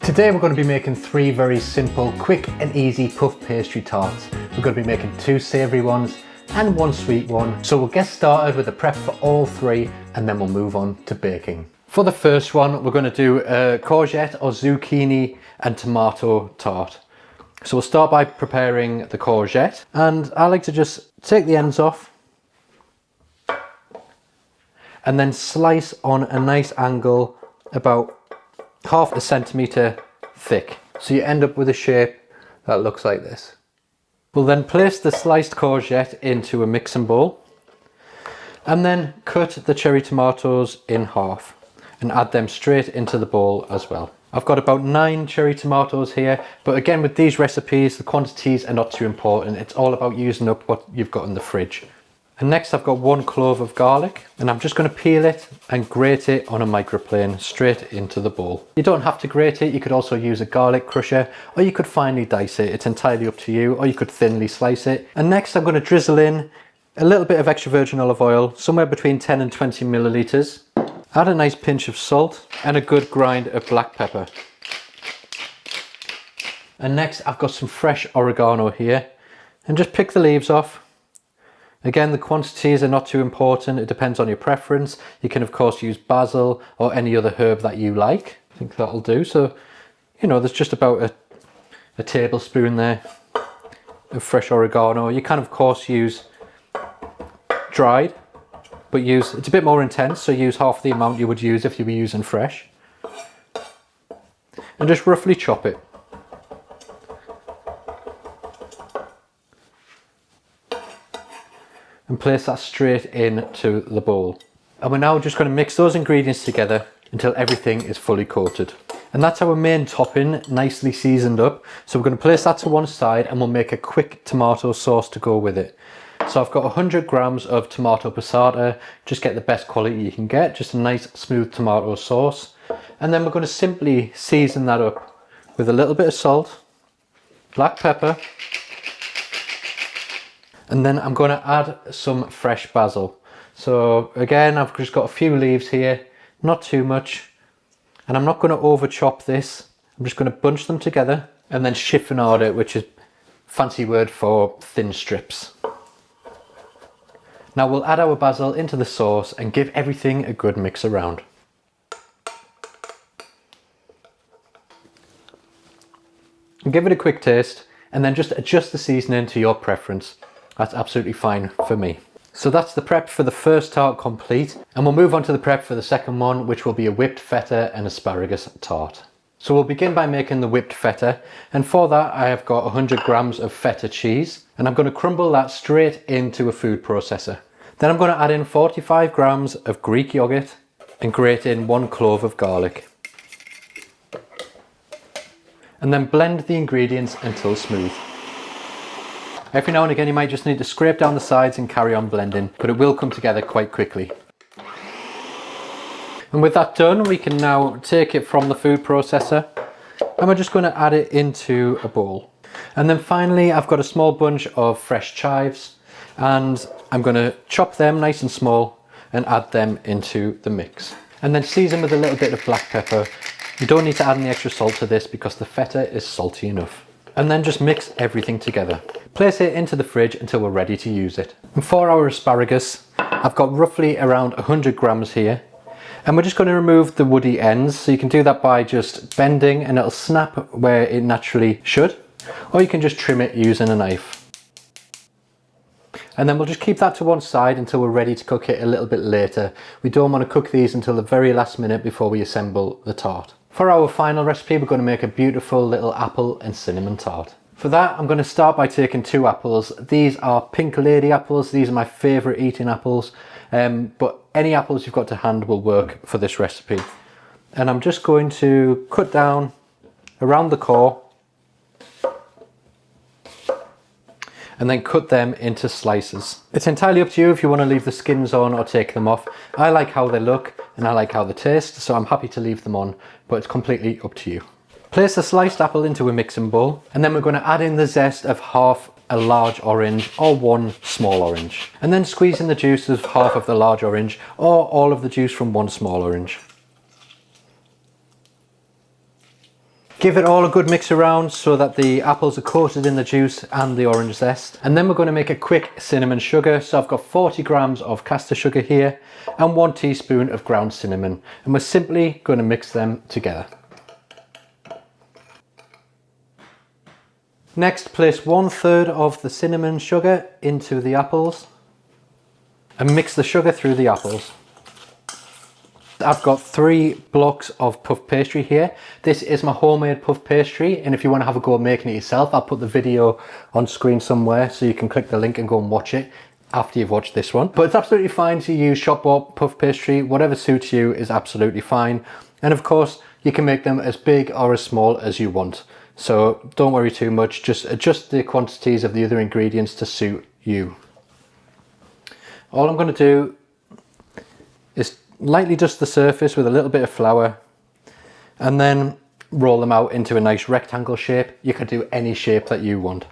Today we're going to be making 3 very simple, quick and easy puff pastry tarts. We're going to be making 2 savoury ones and 1 sweet one. So we'll get started with the prep for all 3 and then we'll move on to baking. For the first one, we're going to do a courgette or zucchini and tomato tart. So we'll start by preparing the courgette, and I like to just take the ends off and then slice on a nice angle about half a centimetre thick. So you end up with a shape that looks like this. We'll then place the sliced courgette into a mixing bowl and then cut the cherry tomatoes in half and add them straight into the bowl as well. I've got about 9 cherry tomatoes here, but again with these recipes the quantities are not too important. It's all about using up what you've got in the fridge. And next I've got 1 clove of garlic, and I'm just going to peel it and grate it on a microplane straight into the bowl. You don't have to grate it, you could also use a garlic crusher, or you could finely dice it. It's entirely up to you, or you could thinly slice it. And next I'm going to drizzle in a little bit of extra virgin olive oil, somewhere between 10 and 20 millilitres. Add a nice pinch of salt and a good grind of black pepper. And next I've got some fresh oregano here, and just pick the leaves off. Again, the quantities are not too important, it depends on your preference. You can of course use basil or any other herb that you like. I think that'll do. So, you know, there's just about a tablespoon there of fresh oregano. You can of course use dried, but it's a bit more intense, so use half the amount you would use if you were using fresh. And just roughly chop it. And place that straight into the bowl. And we're now just going to mix those ingredients together until everything is fully coated. And that's our main topping, nicely seasoned up. So we're going to place that to one side and we'll make a quick tomato sauce to go with it. So I've got 100 grams of tomato passata. Just get the best quality you can get, just a nice smooth tomato sauce. And then we're going to simply season that up with a little bit of salt, black pepper, and then I'm going to add some fresh basil. So again, I've just got a few leaves here, not too much. And I'm not going to over chop this. I'm just going to bunch them together and then chiffonade it, which is a fancy word for thin strips. Now we'll add our basil into the sauce and give everything a good mix around. And give it a quick taste and then just adjust the seasoning to your preference. That's absolutely fine for me. So that's the prep for the first tart complete, and we'll move on to the prep for the second one, which will be a whipped feta and asparagus tart. So we'll begin by making the whipped feta, and for that I have got 100 grams of feta cheese, and I'm going to crumble that straight into a food processor. Then I'm going to add in 45 grams of Greek yogurt and grate in 1 clove of garlic. And then blend the ingredients until smooth. Every now and again you might just need to scrape down the sides and carry on blending, but it will come together quite quickly. And with that done, we can now take it from the food processor and we're just going to add it into a bowl. And then finally I've got a small bunch of fresh chives, and I'm going to chop them nice and small and add them into the mix. And then season with a little bit of black pepper. You don't need to add any extra salt to this because the feta is salty enough. And then just mix everything together. Place it into the fridge until we're ready to use it. And for our asparagus, I've got roughly around 100 grams here. And we're just going to remove the woody ends. So you can do that by just bending and it'll snap where it naturally should. Or you can just trim it using a knife. And then we'll just keep that to one side until we're ready to cook it a little bit later. We don't want to cook these until the very last minute before we assemble the tart. For our final recipe, we're going to make a beautiful little apple and cinnamon tart. For that, I'm going to start by taking 2 apples. These are pink lady apples. These are my favourite eating apples, but any apples you've got to hand will work for this recipe. And I'm just going to cut down around the core and then cut them into slices. It's entirely up to you if you want to leave the skins on or take them off. I like how they look and I like how they taste, so I'm happy to leave them on, but it's completely up to you. Place the sliced apple into a mixing bowl, and then we're going to add in the zest of half a large orange or 1 small orange, and then squeeze in the juice of half of the large orange or all of the juice from 1 small orange. Give it all a good mix around so that the apples are coated in the juice and the orange zest. And then we're going to make a quick cinnamon sugar. So I've got 40 grams of caster sugar here and 1 teaspoon of ground cinnamon. And we're simply going to mix them together. Next, place 1/3 of the cinnamon sugar into the apples and mix the sugar through the apples. I've got 3 blocks of puff pastry here. This is my homemade puff pastry, and if you want to have a go at making it yourself, I'll put the video on screen somewhere so you can click the link and go and watch it after you've watched this one. But it's absolutely fine to use shop bought puff pastry. Whatever suits you is absolutely fine. And of course, you can make them as big or as small as you want. So don't worry too much, just adjust the quantities of the other ingredients to suit you. All I'm going to do is lightly dust the surface with a little bit of flour and then roll them out into a nice rectangle shape. You can do any shape that you want.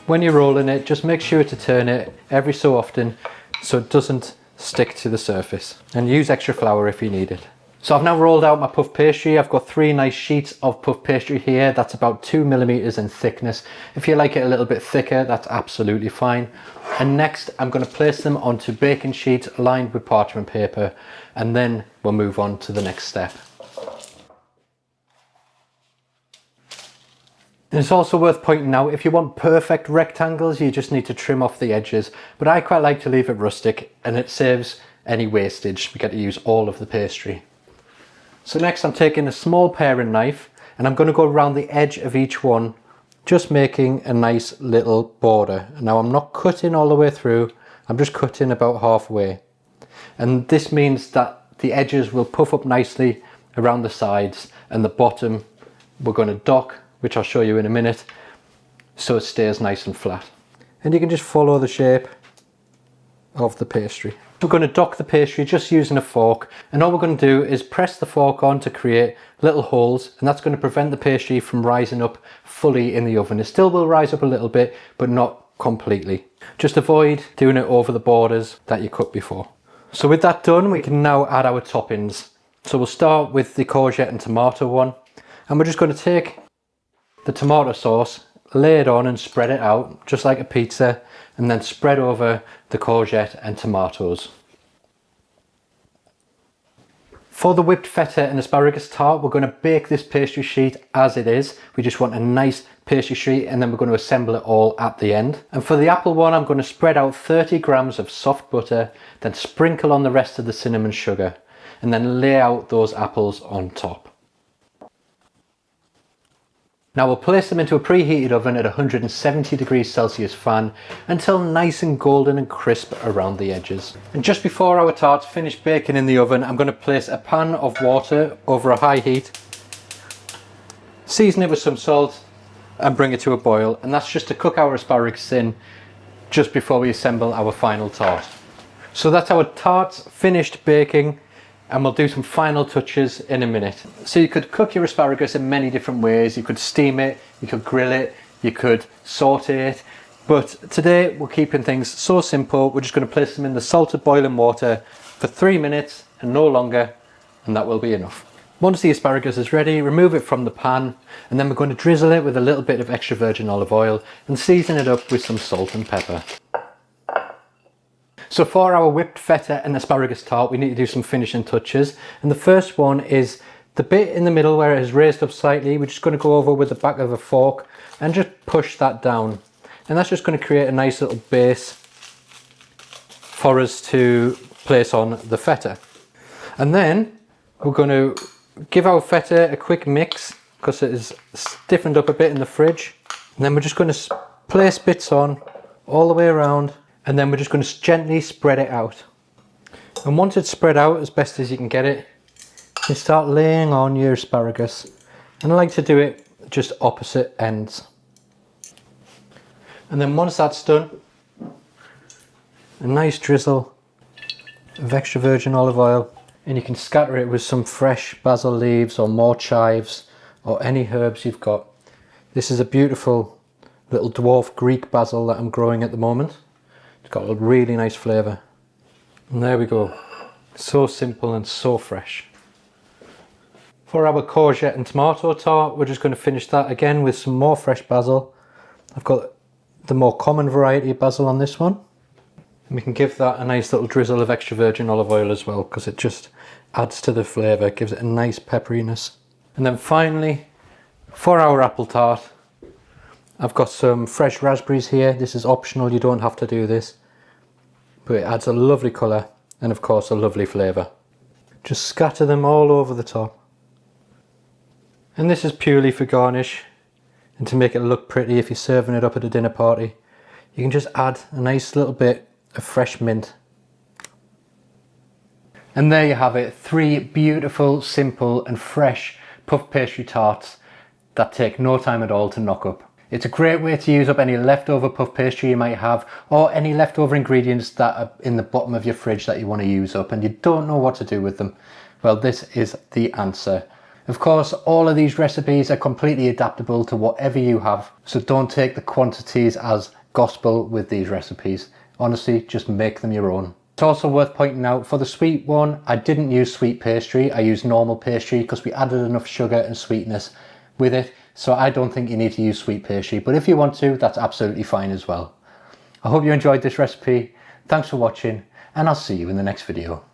When you're rolling it, just make sure to turn it every so often so it doesn't stick to the surface, and use extra flour if you need it. So I've now rolled out my puff pastry. I've got 3 nice sheets of puff pastry here. That's about 2 millimeters in thickness. If you like it a little bit thicker, that's absolutely fine. And next I'm going to place them onto baking sheets lined with parchment paper, and then we'll move on to the next step. And it's also worth pointing out, if you want perfect rectangles, you just need to trim off the edges. But I quite like to leave it rustic, and it saves any wastage. We get to use all of the pastry. So next I'm taking a small paring knife and I'm going to go around the edge of each one, just making a nice little border. Now I'm not cutting all the way through, I'm just cutting about halfway. And this means that the edges will puff up nicely around the sides, and the bottom we're going to dock, which I'll show you in a minute, so it stays nice and flat. And you can just follow the shape of the pastry. We're going to dock the pastry just using a fork, and all we're going to do is press the fork on to create little holes, and that's going to prevent the pastry from rising up fully in the oven. It still will rise up a little bit, but not completely. Just avoid doing it over the borders that you cut before. So with that done, we can now add our toppings. So we'll start with the courgette and tomato one, and we're just going to take the tomato sauce, lay it on and spread it out just like a pizza, and then spread over the courgette and tomatoes. For the whipped feta and asparagus tart, we're going to bake this pastry sheet as it is. We just want a nice pastry sheet, and then we're going to assemble it all at the end. And for the apple one, I'm going to spread out 30 grams of soft butter, then sprinkle on the rest of the cinnamon sugar, and then lay out those apples on top. Now we'll place them into a preheated oven at 170 degrees Celsius fan until nice and golden and crisp around the edges. And just before our tarts finish baking in the oven, I'm going to place a pan of water over a high heat, season it with some salt and bring it to a boil, and that's just to cook our asparagus in just before we assemble our final tart. So that's our tarts finished baking, and we'll do some final touches in a minute. So you could cook your asparagus in many different ways. You could steam it, you could grill it, you could saute it. But today we're keeping things so simple. We're just going to place them in the salted boiling water for 3 minutes and no longer, and that will be enough. Once the asparagus is ready, remove it from the pan, and then we're going to drizzle it with a little bit of extra virgin olive oil and season it up with some salt and pepper. So for our whipped feta and asparagus tart, we need to do some finishing touches. And the first one is the bit in the middle where it is raised up slightly. We're just going to go over with the back of a fork and just push that down. And that's just going to create a nice little base for us to place on the feta. And then we're going to give our feta a quick mix because it is stiffened up a bit in the fridge. And then we're just going to place bits on all the way around. And then we're just going to gently spread it out. And once it's spread out as best as you can get it, you start laying on your asparagus. And I like to do it just opposite ends. And then once that's done, a nice drizzle of extra virgin olive oil, and you can scatter it with some fresh basil leaves or more chives or any herbs you've got. This is a beautiful little dwarf Greek basil that I'm growing at the moment. It's got a really nice flavour. And there we go. So simple and so fresh. For our courgette and tomato tart, we're just going to finish that again with some more fresh basil. I've got the more common variety of basil on this one. And we can give that a nice little drizzle of extra virgin olive oil as well, because it just adds to the flavour, gives it a nice pepperiness. And then finally, for our apple tart, I've got some fresh raspberries here. This is optional, you don't have to do this, but it adds a lovely colour and of course a lovely flavour. Just scatter them all over the top. And this is purely for garnish and to make it look pretty if you're serving it up at a dinner party. You can just add a nice little bit of fresh mint. And there you have it, 3 beautiful, simple and fresh puff pastry tarts that take no time at all to knock up. It's a great way to use up any leftover puff pastry you might have, or any leftover ingredients that are in the bottom of your fridge that you want to use up and you don't know what to do with them. Well, this is the answer. Of course, all of these recipes are completely adaptable to whatever you have, so don't take the quantities as gospel with these recipes. Honestly, just make them your own. It's also worth pointing out, for the sweet one, I didn't use sweet pastry, I used normal pastry because we added enough sugar and sweetness with it, so I don't think you need to use sweet pastry, but if you want to, that's absolutely fine as well. I hope you enjoyed this recipe, thanks for watching, and I'll see you in the next video.